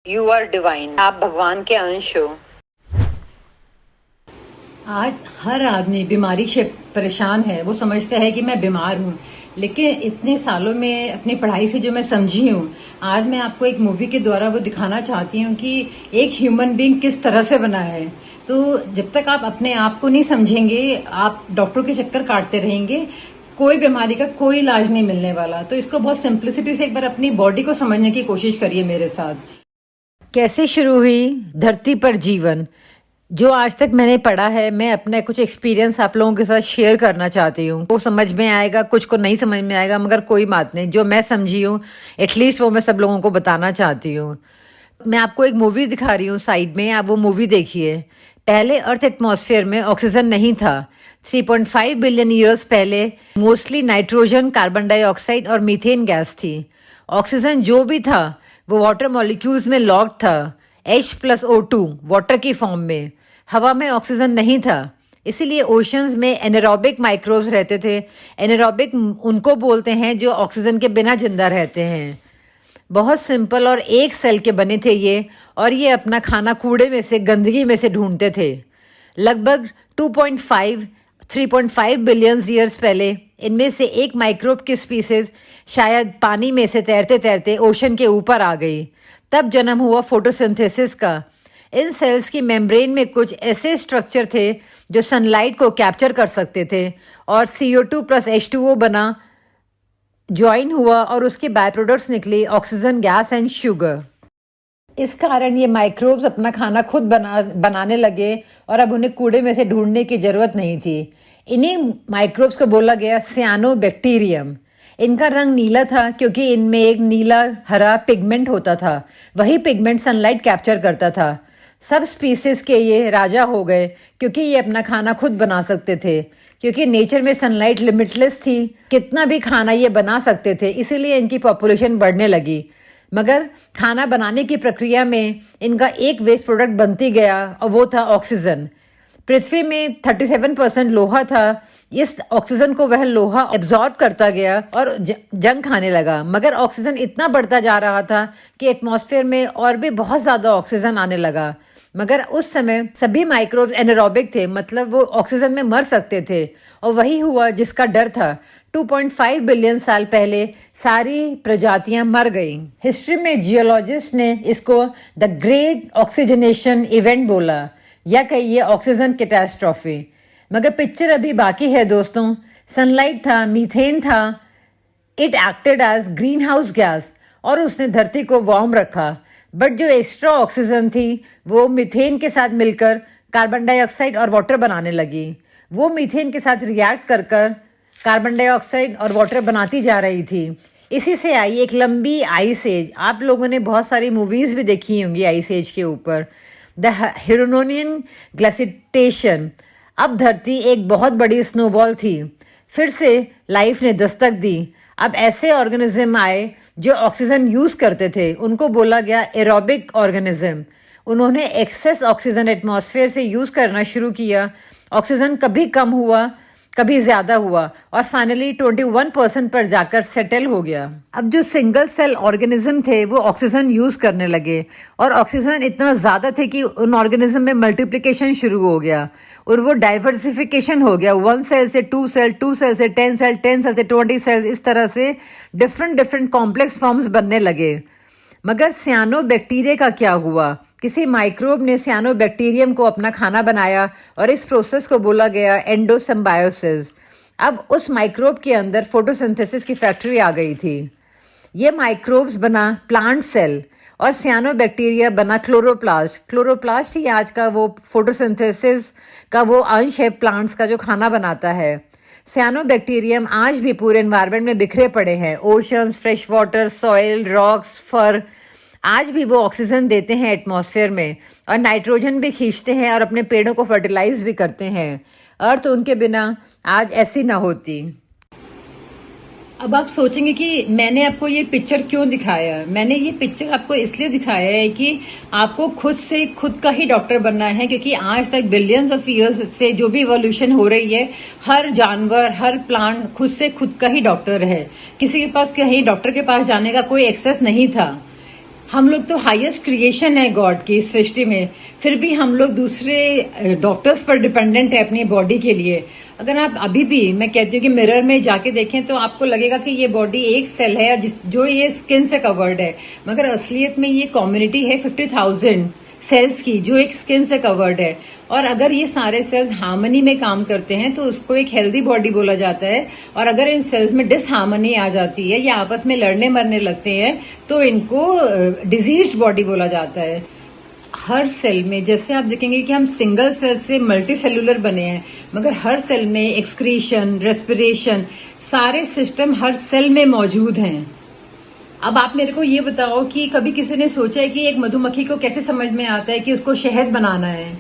You are divine, आप भगवान के अंश हो। आज हर आदमी बीमारी से परेशान है। वो समझता है कि मैं बीमार हूँ, लेकिन इतने सालों में अपनी पढ़ाई से जो मैं समझी हूँ, आज मैं आपको एक मूवी के द्वारा वो दिखाना चाहती हूँ कि एक ह्यूमन बीइंग किस तरह से बना है। तो जब तक आप अपने आप को नहीं समझेंगे, आप डॉक्टर के चक्कर काटते रहेंगे, कोई बीमारी का कोई इलाज नहीं मिलने वाला। तो इसको बहुत सिंप्लिसिटी से एक बार अपनी बॉडी को समझने की कोशिश करिए मेरे साथ। कैसे शुरू हुई धरती पर जीवन, जो आज तक मैंने पढ़ा है, मैं अपना कुछ एक्सपीरियंस आप लोगों के साथ शेयर करना चाहती हूँ। वो समझ में आएगा, कुछ को नहीं समझ में आएगा, मगर कोई बात नहीं, जो मैं समझी हूँ एटलीस्ट वो मैं सब लोगों को बताना चाहती हूँ। मैं आपको एक मूवी दिखा रही हूँ साइड में, आप वो मूवी देखिए। पहले अर्थ एटमॉस्फेयर में ऑक्सीजन नहीं था। 3.5 बिलियन ईयर्स पहले मोस्टली नाइट्रोजन, कार्बन डाइऑक्साइड और मीथेन गैस थी। ऑक्सीजन जो भी था वो वाटर मॉलिक्यूल्स में लॉक्ड था, H+O2 वाटर की फॉर्म में। हवा में ऑक्सीजन नहीं था, इसीलिए ओशंस में एनारोबिक माइक्रोब्स रहते थे। एनारोबिक उनको बोलते हैं जो ऑक्सीजन के बिना जिंदा रहते हैं। बहुत सिंपल और एक सेल के बने थे ये, और ये अपना खाना कूड़े में से, गंदगी में से ढूंढते थे। लगभग 3.5 बिलियन ईयर्स पहले इनमें से एक माइक्रोब की स्पीसीज शायद पानी में से तैरते तैरते ओशन के ऊपर आ गई। तब जन्म हुआ फोटोसिंथेसिस का। इन सेल्स की मेम्ब्रेन में कुछ ऐसे स्ट्रक्चर थे जो सनलाइट को कैप्चर कर सकते थे, और CO2 प्लस H2O बना, ज्वाइन हुआ, और उसके बाय प्रोडक्ट्स निकले ऑक्सीजन गैस एंड शुगर। इस कारण ये माइक्रोब्स अपना खाना खुद बनाने लगे, और अब उन्हें कूड़े में से ढूंढने की जरूरत नहीं थी। इन्हीं माइक्रोब्स को बोला गया सियानोबैक्टीरियम। इनका रंग नीला था क्योंकि इनमें एक नीला हरा पिगमेंट होता था। वही पिगमेंट सनलाइट कैप्चर करता था। सब स्पीसीज के ये राजा हो गए क्योंकि ये अपना खाना खुद बना सकते थे, क्योंकि नेचर में सनलाइट लिमिटलेस थी, कितना भी खाना ये बना सकते थे, इसीलिए इनकी पॉपुलेशन बढ़ने लगी। मगर खाना बनाने की प्रक्रिया में इनका एक वेस्ट प्रोडक्ट बनती गया, और वो था ऑक्सीजन। पृथ्वी में 37% लोहा था। इस ऑक्सीजन को वह लोहा एब्जॉर्ब करता गया और जंग खाने लगा। मगर ऑक्सीजन इतना बढ़ता जा रहा था कि एटमॉस्फेयर में और भी बहुत ज़्यादा ऑक्सीजन आने लगा। मगर उस समय सभी माइक्रोब्स एनारोबिक थे, मतलब वो ऑक्सीजन में मर सकते थे, और वही हुआ जिसका डर था। 2.5 बिलियन साल पहले सारी प्रजातियां मर गईं। हिस्ट्री में जियोलॉजिस्ट ने इसको द ग्रेट ऑक्सीजनेशन इवेंट बोला, या कहिए ऑक्सीजन कैटास्ट्रॉफी। मगर पिक्चर अभी बाकी है दोस्तों। सनलाइट था, मीथेन था, it acted as greenhouse gas, और उसने धरती को वार्म रखा। बट जो एक्स्ट्रा ऑक्सीजन थी वो मीथेन के साथ मिलकर कार्बन डाइऑक्साइड और वाटर बनाने लगी। वो मीथेन के साथ रिएक्ट कर कर कार्बन डाइऑक्साइड और वाटर बनाती जा रही थी। इसी से आई एक लंबी आइस एज। आप लोगों ने बहुत सारी मूवीज़ भी देखी होंगी आइस एज के ऊपर, द हिरोनियन ग्लेसिटेशन। अब धरती एक बहुत बड़ी स्नोबॉल थी। फिर से लाइफ ने दस्तक दी। अब ऐसे ऑर्गेनिज्म आए जो ऑक्सीजन यूज़ करते थे, उनको बोला गया एरोबिक ऑर्गेनिज्म। उन्होंने एक्सेस ऑक्सीजन एटमॉस्फेयर से यूज़ करना शुरू किया। ऑक्सीजन कभी कम हुआ, कभी ज़्यादा हुआ, और फाइनली 21% पर जाकर सेटल हो गया। अब जो सिंगल सेल ऑर्गेनिज्म थे वो ऑक्सीजन यूज़ करने लगे, और ऑक्सीजन इतना ज़्यादा थे कि उन ऑर्गेनिज्म में मल्टीप्लिकेशन शुरू हो गया, और वो डाइवर्सिफिकेशन हो गया। 1 सेल से 2 सेल, 2 सेल से 10 सेल, 10 सेल से 20 सेल, इस तरह से डिफरेंट कॉम्प्लेक्स फॉर्म्स बनने लगे। मगर सियानोबैक्टीरिया का क्या हुआ? किसी माइक्रोब ने सियानोबैक्टीरियम को अपना खाना बनाया, और इस प्रोसेस को बोला गया एंडोसिम्बायोसिस। अब उस माइक्रोब के अंदर फोटोसिंथेसिस की फैक्ट्री आ गई थी। ये माइक्रोब्स बना प्लांट सेल, और सियानोबैक्टीरिया बना क्लोरोप्लास्ट। क्लोरोप्लास्ट ही आज का वो फोटोसिंथेसिस का वो अंश है प्लांट्स का जो खाना बनाता है। सियानोबैक्टीरियम आज भी पूरे एनवायरनमेंट में बिखरे पड़े हैं। Oceans, fresh water, soil, rocks, fur, आज भी वो ऑक्सीजन देते हैं एटमॉस्फेयर में, और नाइट्रोजन भी खींचते हैं, और अपने पेड़ों को फर्टिलाइज भी करते हैं। अर्थ उनके बिना आज ऐसी ना होती। अब आप सोचेंगे कि मैंने आपको ये पिक्चर क्यों दिखाया। मैंने ये पिक्चर आपको इसलिए दिखाया है कि आपको खुद से खुद का ही डॉक्टर बनना है, क्योंकि आज तक बिलियंस ऑफ ईयर्स से जो भी इवोल्यूशन हो रही है, हर जानवर, हर प्लांट खुद से खुद का ही डॉक्टर है। किसी के पास कहीं डॉक्टर के पास जाने का कोई एक्सेस नहीं था। हम लोग तो हाईएस्ट क्रिएशन है गॉड की इस सृष्टि में, फिर भी हम लोग दूसरे डॉक्टर्स पर डिपेंडेंट है अपनी बॉडी के लिए। अगर आप अभी भी, मैं कहती हूँ कि मिरर में जाके देखें तो आपको लगेगा कि ये बॉडी एक सेल है जो ये स्किन से कवर्ड है, मगर असलियत में ये कम्युनिटी है 50,000 सेल्स की जो एक स्किन से कवर्ड है। और अगर ये सारे सेल्स हार्मनी में काम करते हैं तो उसको एक हेल्दी बॉडी बोला जाता है। और अगर इन सेल्स में डिसहार्मनी आ जाती है या आपस में लड़ने मरने लगते हैं तो इनको डिजीज्ड बॉडी बोला जाता है। हर सेल में, जैसे आप देखेंगे कि हम सिंगल सेल से मल्टी सेलुलर बने हैं, मगर हर सेल में एक्सक्रीशन, रेस्पिरेशन, सारे सिस्टम हर सेल में मौजूद हैं। अब आप मेरे को ये बताओ कि कभी किसी ने सोचा है कि एक मधुमक्खी को कैसे समझ में आता है कि उसको शहद बनाना है,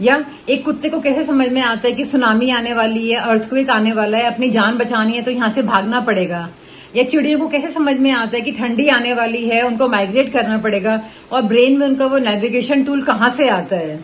या एक कुत्ते को कैसे समझ में आता है कि सुनामी आने वाली है, अर्थक्वेक आने वाला है, अपनी जान बचानी है तो यहाँ से भागना पड़ेगा, या चिड़ियों को कैसे समझ में आता है कि ठंडी आने वाली है, उनको माइग्रेट करना पड़ेगा, और ब्रेन में उनका वो नेविगेशन टूल कहाँ से आता है।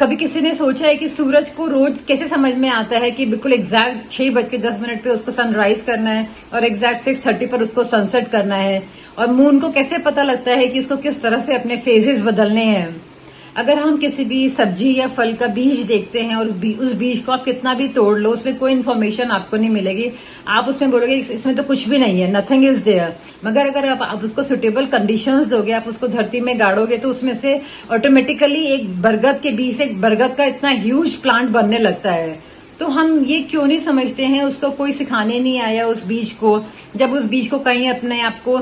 कभी किसी ने सोचा है कि सूरज को रोज कैसे समझ में आता है कि बिल्कुल एग्जैक्ट 6:10 पे उसको सनराइज करना है और एग्जैक्ट 6:30 पर उसको सनसेट करना है, और मून को कैसे पता लगता है कि उसको किस तरह से अपने फेजेस बदलने हैं। अगर हम किसी भी सब्जी या फल का बीज देखते हैं और उस बीज को आप कितना भी तोड़ लो, उसमें कोई इन्फॉर्मेशन आपको नहीं मिलेगी। आप उसमें बोलोगे इसमें तो कुछ भी नहीं है, नथिंग इज देयर। मगर अगर आप उसको सुटेबल कंडीशंस दोगे, आप उसको धरती में गाड़ोगे तो उसमें से ऑटोमेटिकली एक बरगद के बीज से एक बरगद का इतना ह्यूज प्लांट बनने लगता है। तो हम ये क्यों नहीं समझते हैं, उसको कोई सिखाने नहीं आया उस बीज को। जब उस बीज को कहीं अपने आप को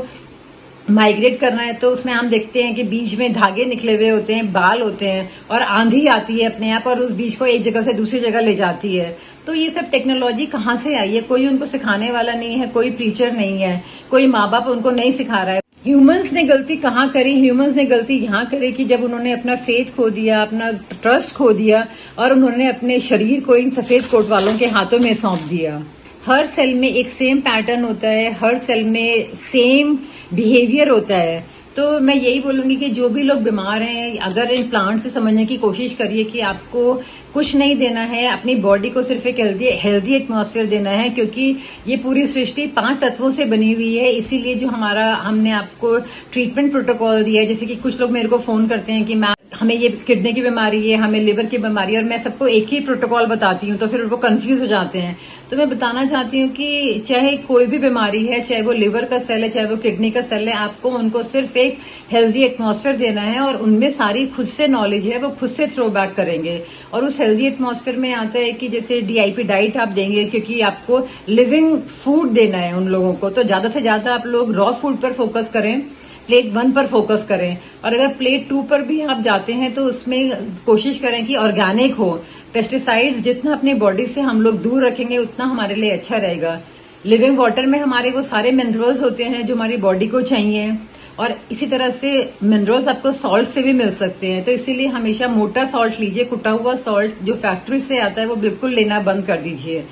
माइग्रेट करना है तो उसमें हम देखते हैं कि बीज में धागे निकले हुए होते हैं, बाल होते हैं, और आंधी आती है अपने आप और उस बीज को एक जगह से दूसरी जगह ले जाती है। तो ये सब टेक्नोलॉजी कहाँ से आई है? कोई उनको सिखाने वाला नहीं है, कोई टीचर नहीं है, कोई माँ बाप उनको नहीं सिखा रहा है। ह्यूमंस ने गलती कहाँ करी? ह्यूमंस ने गलती यहाँ करी कि जब उन्होंने अपना फेथ खो दिया, अपना ट्रस्ट खो दिया, और उन्होंने अपने शरीर को इन सफेद कोट वालों के हाथों में सौंप दिया। हर सेल में एक सेम पैटर्न होता है, हर सेल में सेम बिहेवियर होता है। तो मैं यही बोलूंगी कि जो भी लोग बीमार हैं, अगर इन प्लांट से समझने की कोशिश करिए कि आपको कुछ नहीं देना है, अपनी बॉडी को सिर्फ एक हेल्दी एटमॉस्फेयर देना है, क्योंकि ये पूरी सृष्टि 5 तत्वों से बनी हुई है। इसीलिए जो हमने आपको ट्रीटमेंट प्रोटोकॉल दिया है, जैसे कि कुछ लोग मेरे को फोन करते हैं कि मैं हमें ये किडनी की बीमारी है, हमें लिवर की बीमारी है, और मैं सबको एक ही प्रोटोकॉल बताती हूँ तो फिर उनको कंफ्यूज हो जाते हैं। तो मैं बताना चाहती हूँ कि चाहे कोई भी बीमारी है, चाहे वो लिवर का सेल है, चाहे वो किडनी का सेल है, आपको उनको सिर्फ एक हेल्दी एटमॉस्फेयर देना है, और उनमें सारी खुद से नॉलेज है, वो खुद से थ्रो बैक करेंगे। और उस हेल्दी एटमॉस्फेयर में आता है कि जैसे DIP डाइट आप देंगे, क्योंकि आपको लिविंग फूड देना है उन लोगों को। तो ज्यादा से ज्यादा आप लोग रॉ फूड पर फोकस करें, प्लेट 1 पर फोकस करें, और अगर प्लेट 2 पर भी आप जाते हैं तो उसमें कोशिश करें कि ऑर्गेनिक हो। पेस्टिसाइड्स जितना अपनी बॉडी से हम लोग दूर रखेंगे उतना हमारे लिए अच्छा रहेगा। लिविंग वाटर में हमारे वो सारे मिनरल्स होते हैं जो हमारी बॉडी को चाहिए, और इसी तरह से मिनरल्स आपको सॉल्ट से भी मिल सकते हैं। तो इसीलिए हमेशा मोटा सॉल्ट लीजिए, कुटा हुआ सॉल्ट जो फैक्ट्री से आता है वो बिल्कुल लेना बंद कर दीजिए,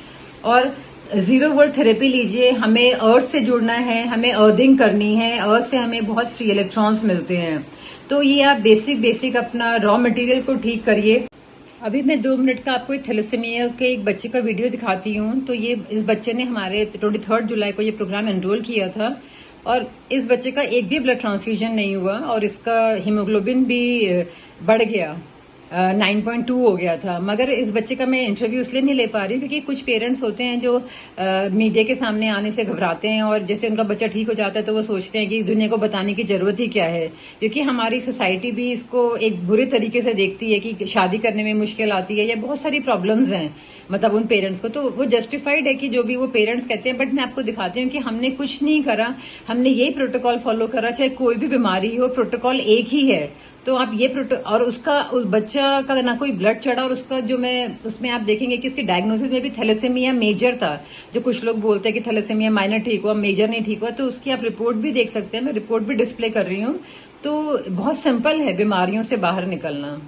और जीरो वर्ल्ड थेरेपी लीजिए। हमें अर्थ से जुड़ना है, हमें अर्थिंग करनी है, अर्थ से हमें बहुत फ्री इलेक्ट्रॉन्स मिलते हैं। तो ये आप बेसिक अपना रॉ मटेरियल को ठीक करिए। अभी मैं 2 मिनट का आपको थैलेसीमिया के एक बच्चे का वीडियो दिखाती हूँ। तो इस बच्चे ने हमारे 23 जुलाई को ये प्रोग्राम एनरोल किया था, और इस बच्चे का एक भी ब्लड ट्रांसफ्यूजन नहीं हुआ, और इसका हीमोग्लोबिन भी बढ़ गया, 9.2 हो गया था। मगर इस बच्चे का मैं इंटरव्यू इसलिए नहीं ले पा रही क्योंकि कुछ पेरेंट्स होते हैं जो मीडिया के सामने आने से घबराते हैं, और जैसे उनका बच्चा ठीक हो जाता है तो वो सोचते हैं कि दुनिया को बताने की जरूरत ही क्या है, क्योंकि हमारी सोसाइटी भी इसको एक बुरे तरीके से देखती है कि शादी करने में मुश्किल आती है या बहुत सारी प्रॉब्लम्स हैं, मतलब उन पेरेंट्स को। तो वो जस्टिफाइड है कि जो भी वो पेरेंट्स कहते हैं, बट मैं आपको दिखाती हूँ कि हमने कुछ नहीं करा, हमने यही प्रोटोकॉल फॉलो करा। चाहे कोई भी बीमारी हो, प्रोटोकॉल एक ही है। तो आप ये और उस बच्चा का ना कोई ब्लड चढ़ा, और उसका जो उसमें आप देखेंगे कि उसकी डायग्नोसिस में भी थैलेसीमिया मेजर था। जो कुछ लोग बोलते हैं कि थैलेसीमिया माइनर ठीक हुआ, मेजर नहीं ठीक हुआ, तो उसकी आप रिपोर्ट भी देख सकते हैं। मैं रिपोर्ट भी डिस्प्ले कर रही हूँ। तो बहुत सिंपल है बीमारियों से बाहर निकलना।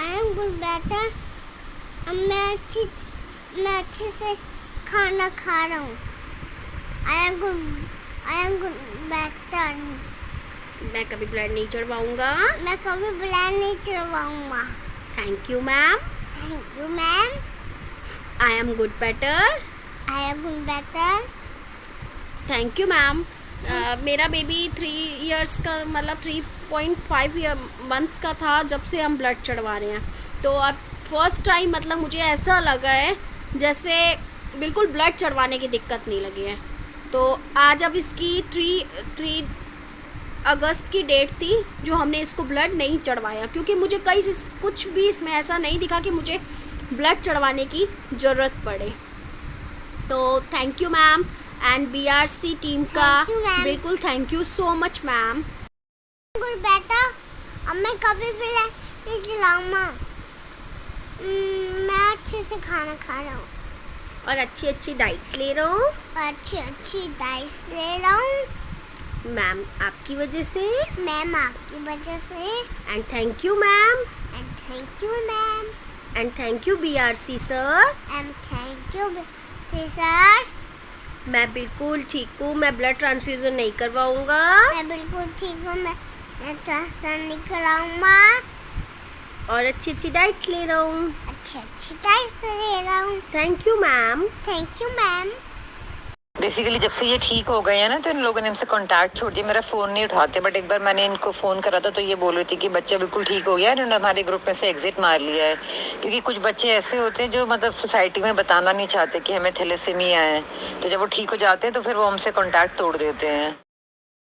I am good better. अब मैं अच्छे से खाना खा रहा हूँ। I am good better. मैं कभी ब्लड नहीं चढ़वाऊंगा। मैं कभी ब्लड नहीं चढ़वाऊंगा। Thank you ma'am. Thank you ma'am. I am good better. I am good better. Thank you ma'am. मेरा बेबी 3 इयर्स का मतलब 3.5 मंथ्स का था जब से हम ब्लड चढ़वा रहे हैं। तो अब फर्स्ट टाइम मतलब मुझे ऐसा लगा है जैसे बिल्कुल ब्लड चढ़वाने की दिक्कत नहीं लगी है। तो आज अब इसकी 3 अगस्त की डेट थी जो हमने इसको ब्लड नहीं चढ़वाया, क्योंकि मुझे कुछ भी इसमें ऐसा नहीं दिखा कि मुझे ब्लड चढ़वाने की ज़रूरत पड़े। तो thank you ma'am and BRC team का Thank you, ma'am. बिल्कुल thank you so much ma'am. Good बेटा। अब मैं कभी भी नहीं चलाऊंगा। मैं अच्छे से खाना खा रहा हूँ और अच्छी अच्छी डाइट्स ले रहा हूँ और अच्छी डाइट्स ले रहा हूँ मैम आपकी वजह से। मैम आपकी वजह से। And thank you ma'am and thank you ma'am. And thank you BRC sir. And thank you sir. मैं बिल्कुल ठीक हूँ, मैं ब्लड ट्रांसफ्यूज़न नहीं करवाऊँगा। मैं बिल्कुल ठीक हूँ। मैं ट्रांसफर नहीं कराऊंगा और अच्छी अच्छी डाइट्स ले रहा हूँ। अच्छी डाइट्स ले रहा हूँ। Thank you ma'am. Thank you ma'am. Basically जब से ये ठीक हो गए हैं ना, तो इन लोगों ने हमसे कांटेक्ट छोड़ दिया। मेरा फ़ोन नहीं उठाते, बट एक बार मैंने इनको फ़ोन करा था तो ये बोल रही थी कि बच्चा बिल्कुल ठीक हो गया है, इन्होंने हमारे ग्रुप में से एग्जिट मार लिया है। क्योंकि कुछ बच्चे ऐसे होते हैं जो मतलब सोसाइटी में बताना नहीं चाहते कि हमें थैलेसीमिया है, तो जब वो ठीक हो जाते हैं तो फिर वो हमसे कांटेक्ट तोड़ देते हैं।